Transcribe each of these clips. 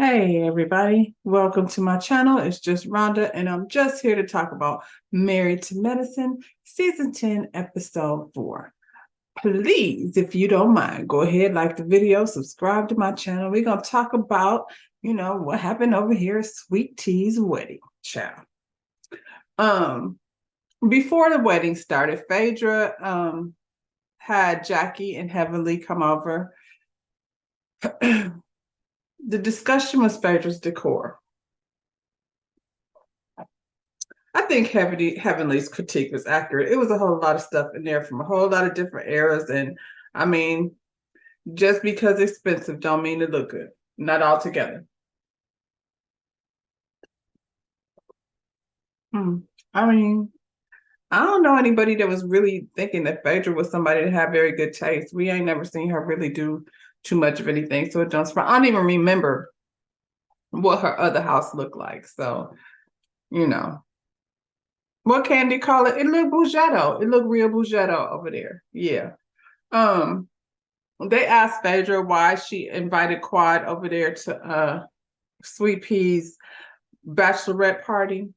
Hey everybody, welcome to my channel. It's just Rhonda, and I'm just here to talk about Married to Medicine, Season 10, Episode 4. Please, if you don't mind, go ahead, like the video, subscribe to my channel. We're going to talk about, what happened over here at Sweet Tea's wedding, child. Um, Before the wedding started, Phaedra had Jackie and Heavenly come over. The discussion was Phaedra's decor. I think Heavenly's critique was accurate. It was a whole lot of stuff in there from a whole lot of different eras. And I mean, just because expensive don't mean it look good. Not altogether. Hmm. I mean, I don't know anybody that was really thinking that Phaedra was somebody that had very good taste. We ain't never seen her really do too much of anything. So it don't surprise. I don't even remember what her other house looked like. So, you know. What can they call it? It looked Bougetto. It looked real Bougetto over there. Yeah. Um, They asked Phaedra why she invited Quad over there to Sweet Pea's bachelorette party.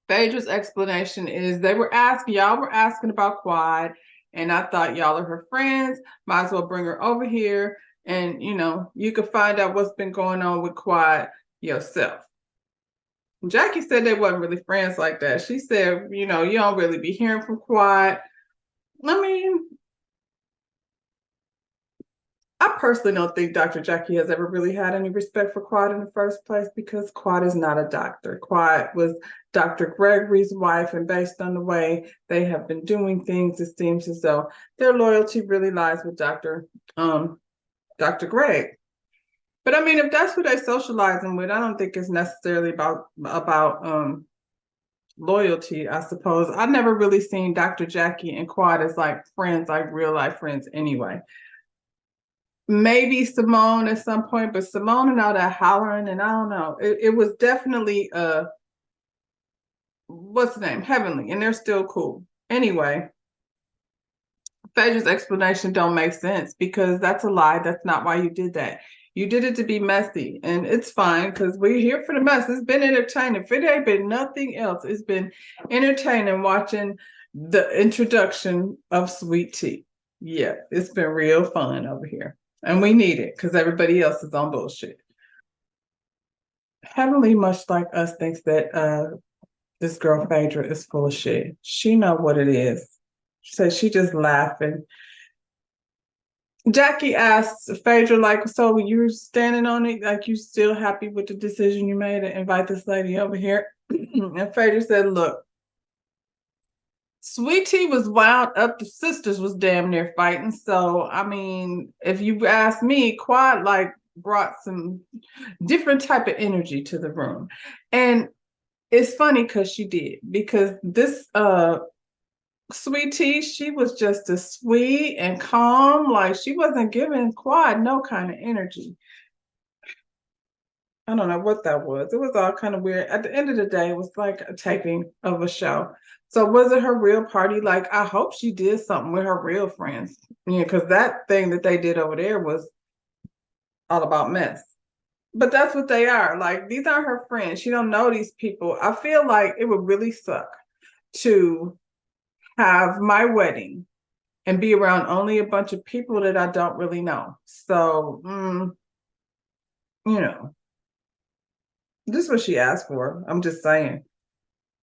Phaedra's explanation is y'all were asking about Quad, and I thought y'all are her friends. Might as well bring her over here, and you could find out what's been going on with Quad yourself. Jackie said they wasn't really friends like that. She said, you don't really be hearing from Quad. I mean, I personally don't think Dr. Jackie has ever really had any respect for Quad in the first place because Quad is not a doctor. Quad was Dr. Gregory's wife, and based on the way they have been doing things, it seems as though their loyalty really lies with Dr. Greg. But I mean, if that's who they socializing with, I don't think it's necessarily about loyalty, I suppose. I've never really seen Dr. Jackie and Quad as like friends, like real life friends anyway. Maybe Simone at some point, but Simone and all that hollering, and I don't know. It was definitely what's the name? Heavenly, and they're still cool. Anyway, Phaedra's explanation don't make sense because that's a lie. That's not why you did that. You did it to be messy, and it's fine because we're here for the mess. It's been entertaining. If it ain't been nothing else, it's been entertaining watching the introduction of Sweet Tea. Yeah, it's been real fun over here. And we need it because everybody else is on bullshit. Heavenly, much like us, thinks that this girl Phaedra is full of shit. She know what it is. So she just laughing. Jackie asks Phaedra, like, so you're standing on it, like you still happy with the decision you made to invite this lady over here? And Phaedra said, look, Sweet Tea was wound up. The sisters was damn near fighting. So, I mean, if you ask me, Quad like brought some different type of energy to the room. And it's funny because she did, because this Sweet Tea, she was just as sweet and calm. Like she wasn't giving Quad no kind of energy. I don't know what that was. It was all kind of weird. At the end of the day, it was like a taping of a show. So was it her real party? Like I hope she did something with her real friends. Yeah, because that thing that they did over there was all about mess. But that's what they are. Like these aren't her friends. She don't know these people. I feel like it would really suck to have my wedding and be around only a bunch of people that I don't really know. So, you know, this is what she asked for. I'm just saying.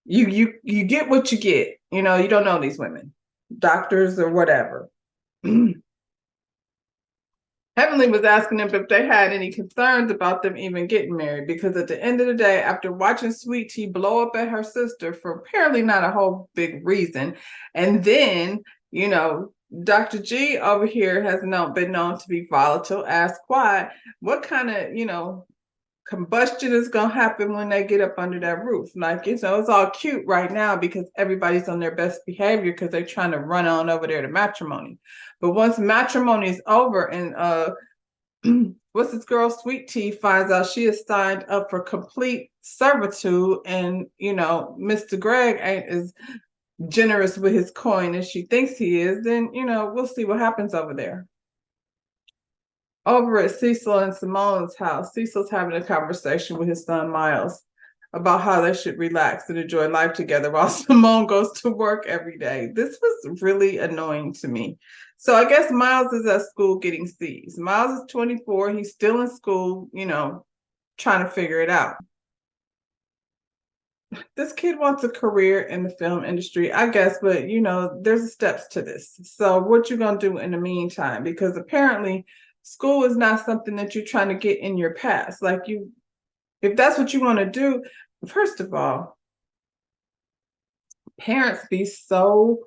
You get what you get. You know, you don't know these women, doctors or whatever. Heavenly was asking them if they had any concerns about them even getting married, because at the end of the day, after watching Sweet Tea blow up at her sister for apparently not a whole big reason, and then, Dr. G over here has been known to be volatile, ask why, what kind of, combustion is going to happen when they get up under that roof. Like, it's all cute right now because everybody's on their best behavior because they're trying to run on over there to matrimony. But once matrimony is over and what's this girl Sweet Tea finds out she is signed up for complete servitude, and Mr. Greg ain't as generous with his coin as she thinks he is, then we'll see what happens over there. Over at Cecil and Simone's house, Cecil's having a conversation with his son Miles about how they should relax and enjoy life together while Simone goes to work every day. This was really annoying to me. So I guess Miles is at school getting C's. Miles is 24. He's still in school, trying to figure it out. This kid wants a career in the film industry, I guess, but there's steps to this. So what you gonna do in the meantime? Because apparently school is not something that you're trying to get in your past. Like if that's what you want to do, first of all, parents be so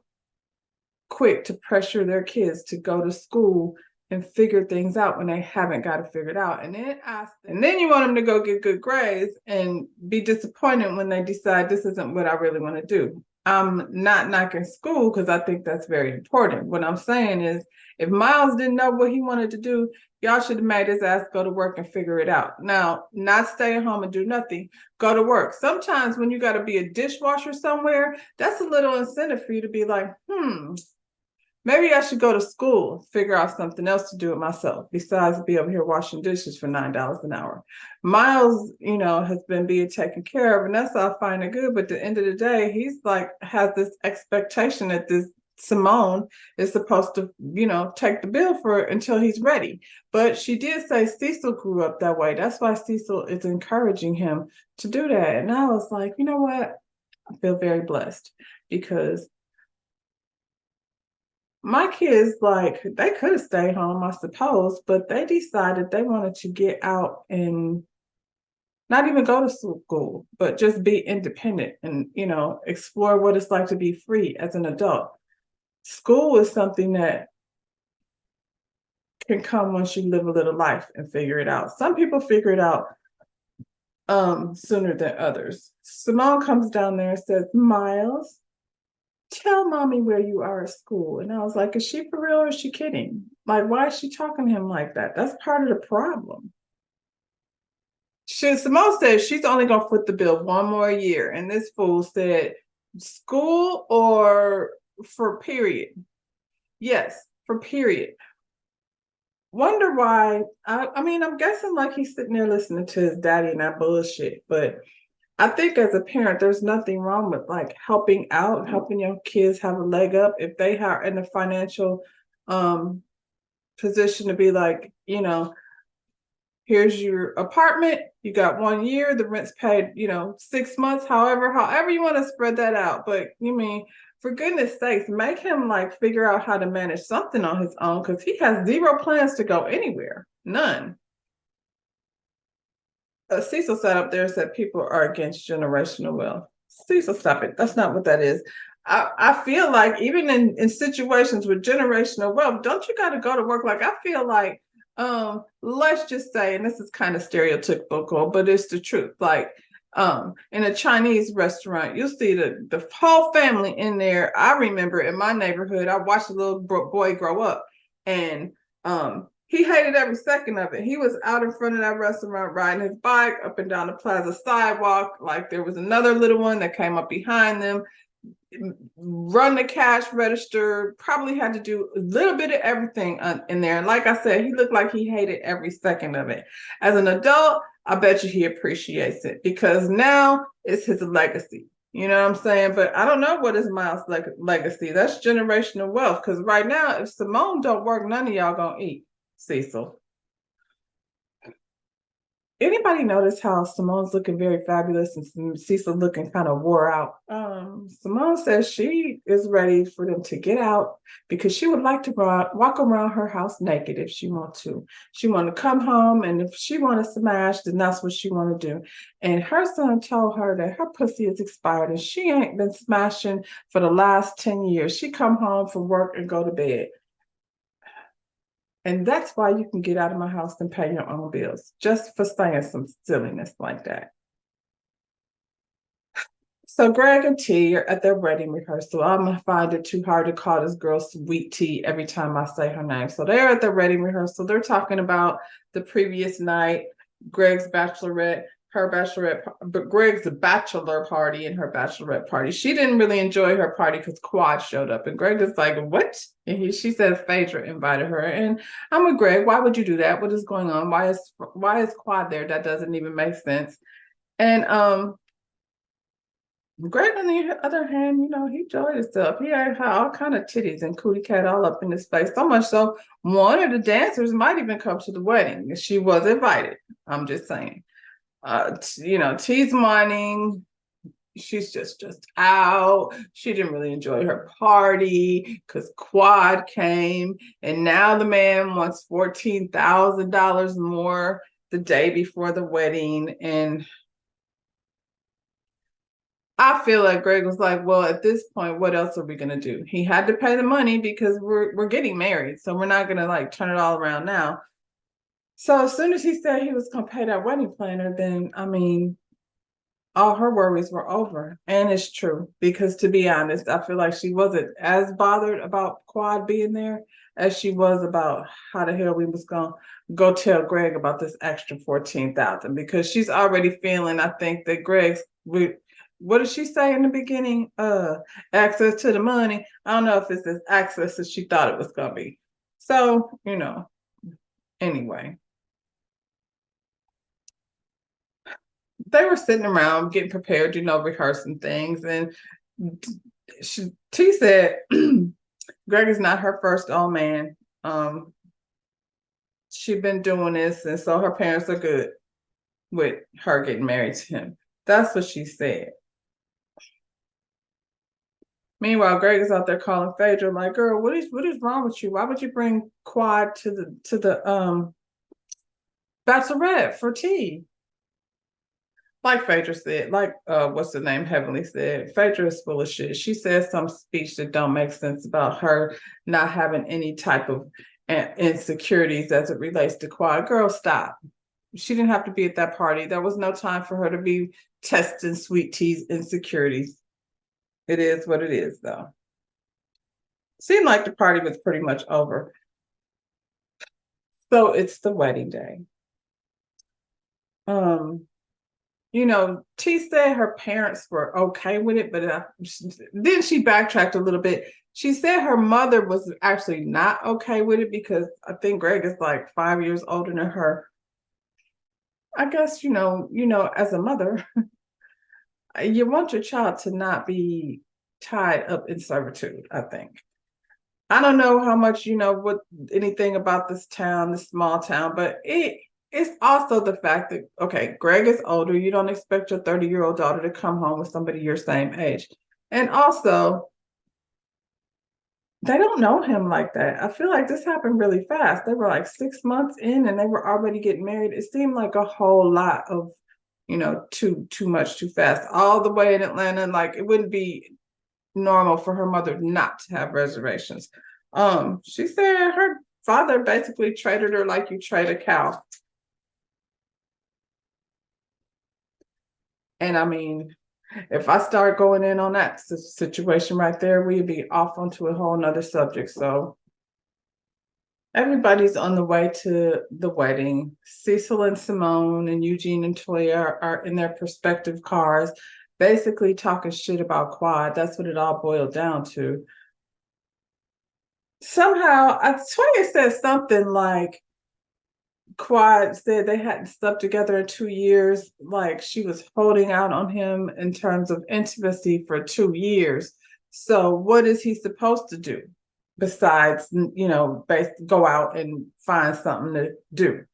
quick to pressure their kids to go to school and figure things out when they haven't got it figured out. And then you want them to go get good grades and be disappointed when they decide this isn't what I really want to do. I'm not knocking school because I think that's very important. What I'm saying is, if Miles didn't know what he wanted to do, y'all should have made his ass go to work and figure it out. Now, not stay at home and do nothing, go to work. Sometimes when you got to be a dishwasher somewhere, that's a little incentive for you to be like, maybe I should go to school, figure out something else to do with myself besides be over here washing dishes for $9 an hour. Miles, has been being taken care of, and that's all fine and good. But at the end of the day, he's like has this expectation that this Simone is supposed to, take the bill for it until he's ready. But she did say Cecil grew up that way. That's why Cecil is encouraging him to do that. And I was like, you know what? I feel very blessed because my kids, like, they could have stayed home, I suppose, but they decided they wanted to get out and not even go to school, but just be independent and, explore what it's like to be free as an adult. School is something that can come once you live a little life and figure it out. Some people figure it out sooner than others. Simone comes down there and says, Miles, tell mommy where you are at school. And I was like, is she for real or is she kidding? Like, why is she talking to him like that? That's part of the problem. Simone said she's only gonna foot the bill one more year. And this fool said, school or for period? Yes, for period. Wonder why. I mean, I'm guessing like he's sitting there listening to his daddy and that bullshit, but I think as a parent, there's nothing wrong with like helping out, helping your kids have a leg up if they are in a financial position to be like, here's your apartment, you got 1 year, the rent's paid, 6 months, however you want to spread that out. But for goodness sakes, make him like figure out how to manage something on his own because he has zero plans to go anywhere. None. Cecil sat up there and said people are against generational wealth. Cecil, stop it. That's not what that is. I feel like even in situations with generational wealth, don't you got to go to work? Like I feel like, let's just say, and this is kind of stereotypical, but it's the truth. Like in a Chinese restaurant, you'll see the whole family in there. I remember in my neighborhood, I watched a little boy grow up, and he hated every second of it. He was out in front of that restaurant riding his bike up and down the plaza sidewalk. Like there was another little one that came up behind them, run the cash register, probably had to do a little bit of everything in there. And like I said, he looked like he hated every second of it. As an adult, I bet you he appreciates it because now it's his legacy. You know what I'm saying? But I don't know what is Miles' legacy. That's generational wealth. Because right now, if Simone don't work, none of y'all gonna eat. Cecil. Anybody notice how Simone's looking very fabulous and Cecil looking kind of wore out? Simone says she is ready for them to get out because she would like to walk around her house naked if she wants to. She want to come home, and if she want to smash, then that's what she want to do. And her son told her that her pussy is expired and she ain't been smashing for the last 10 years. She come home from work and go to bed. And that's why you can get out of my house and pay your own bills, just for saying some silliness like that. So Greg and T are at their wedding rehearsal. I'm gonna find it too hard to call this girl Sweet Tea every time I say her name. So they're at their wedding rehearsal. They're talking about the previous night, Greg's bachelorette. her bachelorette, but Greg's bachelor party and her bachelorette party. She didn't really enjoy her party because Quad showed up, and Greg is like, "What?" And she says Phaedra invited her, and I'm with Greg. Why would you do that? What is going on? Why is Quad there? That doesn't even make sense. And Greg, on the other hand, he enjoyed himself. He had all kind of titties and cootie cat all up in his face. So much so, one of the dancers might even come to the wedding. She was invited. I'm just saying. T's whining. She's just out. She didn't really enjoy her party because Quad came, and now the man wants $14,000 more the day before the wedding, and I feel like Greg was like, well, at this point, what else are we gonna do? He had to pay the money because we're getting married, so we're not gonna like turn it all around now. So as soon as he said he was gonna pay that wedding planner, then I mean, all her worries were over. And it's true, because to be honest, I feel like she wasn't as bothered about Quad being there as she was about how the hell we was gonna go tell Greg about this extra 14,000, because she's already feeling, I think, that what did she say in the beginning? Access to the money. I don't know if it's as access as she thought it was gonna be. So, anyway. They were sitting around getting prepared, rehearsing things. And T said Greg is not her first old man. She's been doing this, and so her parents are good with her getting married to him. That's what she said. Meanwhile, Greg is out there calling Phaedra like, "Girl, what is wrong with you? Why would you bring Quad to the bachelorette for tea?" Like Phaedra said, like what's the name? Heavenly said, Phaedra is full of shit. She says some speech that don't make sense about her not having any type of insecurities as it relates to Quad. Girl, stop. She didn't have to be at that party. There was no time for her to be testing Sweet Tea's insecurities. It is what it is, though. Seemed like the party was pretty much over. So it's the wedding day. T said her parents were okay with it, but then she backtracked a little bit. She said her mother was actually not okay with it because I think Greg is like 5 years older than her. I guess, as a mother, you want your child to not be tied up in servitude, I think. I don't know how much what anything about this town, this small town, but it's also the fact that, okay, Greg is older. You don't expect your 30-year-old daughter to come home with somebody your same age. And also, they don't know him like that. I feel like this happened really fast. They were like 6 months in and they were already getting married. It seemed like a whole lot of, too much, too fast. All the way in Atlanta, like it wouldn't be normal for her mother not to have reservations. She said her father basically traded her like you trade a cow. And I mean, if I start going in on that situation right there, we'd be off onto a whole nother subject. So everybody's on the way to the wedding. Cecil and Simone and Eugene and Toya are in their prospective cars, basically talking shit about Quad. That's what it all boiled down to. Somehow, Toya said something like, Quad said they hadn't slept together in 2 years. Like she was holding out on him in terms of intimacy for 2 years. So what is he supposed to do besides, go out and find something to do?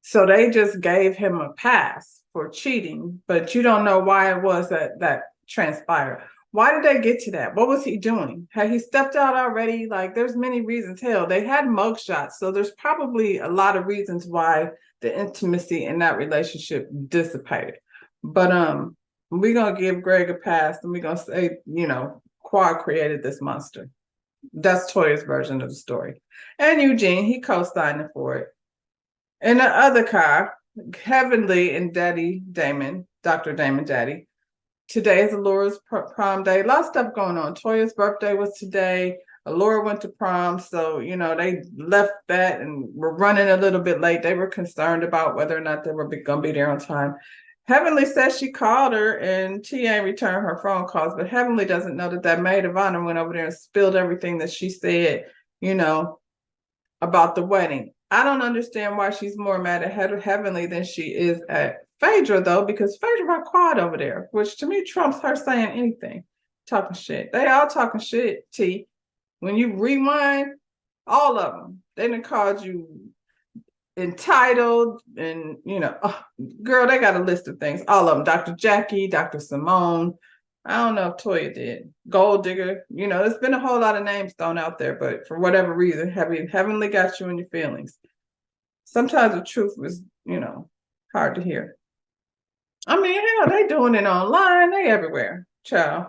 So they just gave him a pass for cheating, but you don't know why it was that transpired. Why did they get to that? What was he doing? Had he stepped out already? Like, there's many reasons. Hell, they had mugshots, so there's probably a lot of reasons why the intimacy in that relationship dissipated. But we're gonna give Greg a pass, and we're gonna say, Quad created this monster. That's Toya's version of the story. And Eugene, he co-signed for it. In the other car, Heavenly and Daddy Damon, Dr. Damon Daddy. Today is Laura's prom day. A lot of stuff going on. Toya's birthday was today. Laura went to prom, so they left that and were running a little bit late. They were concerned about whether or not they were gonna be there on time. Heavenly says she called her and she ain't returned her phone calls, but Heavenly doesn't know that that maid of honor went over there and spilled everything that she said, you know, about the wedding. I don't understand why she's more mad at Heavenly than she is at Phaedra, though, because Phaedra got quiet over there, which to me trumps her saying anything, talking shit. They all talking shit, T. When you rewind, all of them, they done called you entitled and, girl, they got a list of things. All of them, Dr. Jackie, Dr. Simone. I don't know if Toya did. Gold digger. There's been a whole lot of names thrown out there, but for whatever reason, Heavenly got you in your feelings. Sometimes the truth was, hard to hear. I mean, hell, they doing it online. They everywhere. Child.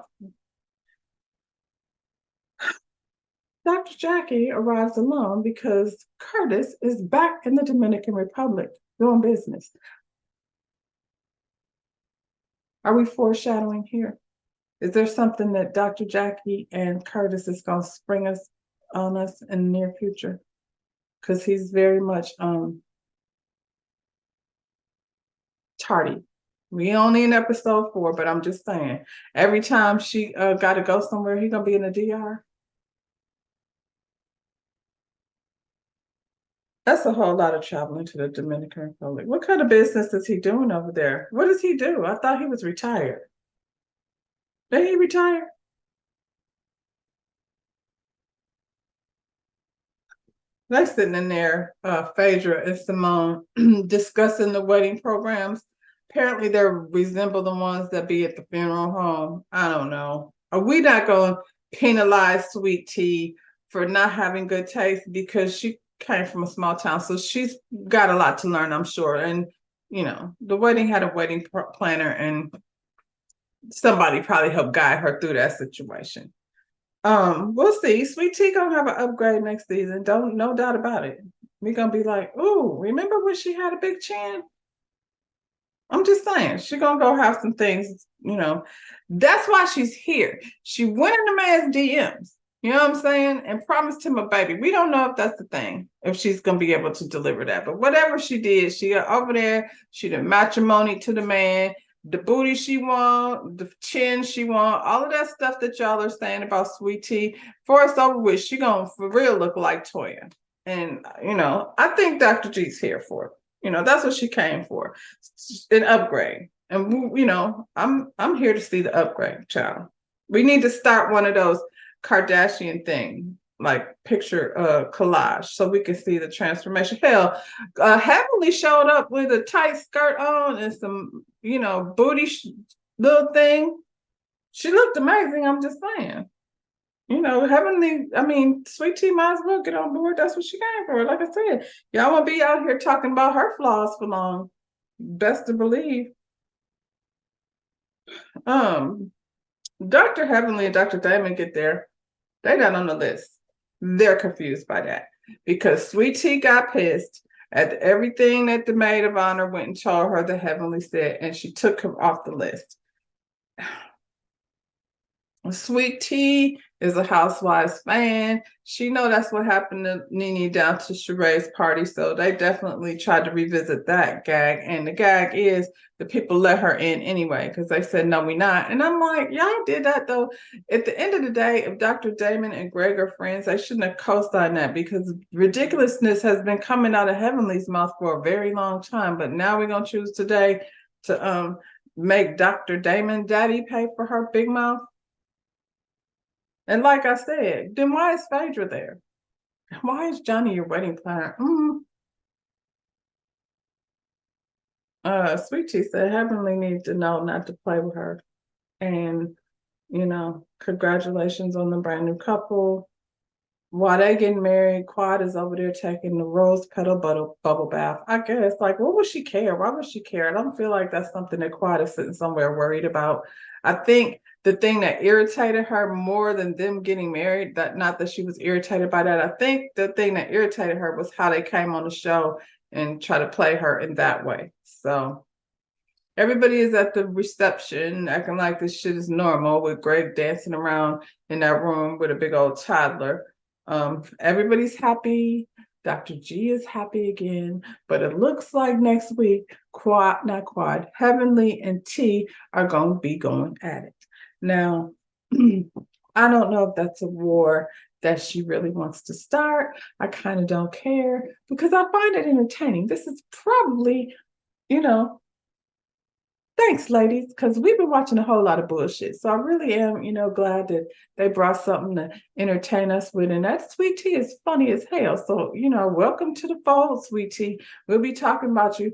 Dr. Jackie arrives alone because Curtis is back in the Dominican Republic doing business. Are we foreshadowing here? Is there something that Dr. Jackie and Curtis is going to spring us on us in the near future? Because he's very much tardy. We only in episode 4, but I'm just saying, every time she got to go somewhere, he's going to be in the DR. That's a whole lot of traveling to the Dominican Republic. What kind of business is he doing over there? What does he do? I thought he was retired. Did he retire? They're sitting in there, Phaedra and Simone, discussing the wedding programs. Apparently, they resemble the ones that be at the funeral home. I don't know. Are we not going to penalize Sweet Tea for not having good taste because she came from a small town? So she's got a lot to learn, I'm sure. And, the wedding had a wedding planner and somebody probably helped guide her through that situation. We'll see. Sweet Tea gonna have an upgrade next season. No doubt about it. We're gonna be like, ooh, remember when she had a big chin? I'm just saying, she's gonna go have some things, That's why she's here. She went in the man's DMs, you know what I'm saying, and promised him a baby. We don't know if that's the thing, if she's gonna be able to deliver that. But whatever she did, she got over there, she did matrimony to the man. The booty she want, the chin she want, all of that stuff that y'all are saying about Sweet Tea, before it's over with, she gonna for real look like Toya. And I think Dr. G's here for it. That's what she came for, an upgrade. And I'm here to see the upgrade, child. We need to start one of those Kardashian things, like picture collage, so we can see the transformation. Hell, Heavenly showed up with a tight skirt on and some, booty little thing. She looked amazing. I'm just saying. Heavenly, I mean, Sweet Tea might as well get on board. That's what she came for. Like I said, y'all won't be out here talking about her flaws for long. Best to believe. Dr. Heavenly and Dr. Damon get there. They're not on the list. They're confused by that because Sweet Tea got pissed at everything that the maid of honor went and told her that Heavenly said, and she took him off the list. Sweet Tea is a Housewives fan. She know that's what happened to Nene down to Sheree's party, so they definitely tried to revisit that gag. And the gag is the people let her in anyway because they said no, we not. And I'm like, y'all did that though. At the end of the day, if Dr. Damon and Greg are friends, they shouldn't have co-signed that because ridiculousness has been coming out of Heavenly's mouth for a very long time. But now we're gonna choose today to make Dr. Damon daddy pay for her big mouth. And like I said, then why is Phaedra there? Why is Johnny your wedding planner? Sweet Tea said Heavenly needs to know not to play with her. And, congratulations on the brand new couple. While they getting married, Quad is over there taking the rose petal bubble bath. I guess, like, what would she care? Why would she care? I don't feel like that's something that Quad is sitting somewhere worried about. I think the thing that irritated her more than them getting married, that not that she was irritated by that. I think the thing that irritated her was how they came on the show and try to play her in that way. So Everybody is at the reception acting like this shit is normal with Greg dancing around in that room with a big old toddler. Everybody's happy. Dr. G is happy again, but it looks like next week, Heavenly and T are going to be going at it. Now, I don't know if that's a war that she really wants to start. I kind of don't care because I find it entertaining. This is probably, you know, thanks, ladies, because we've been watching a whole lot of bullshit. So I really am, glad that they brought something to entertain us with. And that Sweet Tea is funny as hell. So, welcome to the fold, Sweet Tea. We'll be talking about you,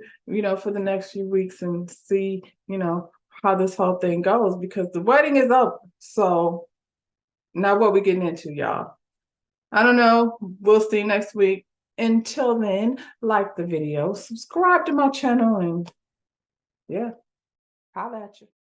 for the next few weeks and see, how this whole thing goes because the wedding is over. So now what we getting into, y'all? I don't know. We'll see next week. Until then, like the video, subscribe to my channel, and yeah, holla at you.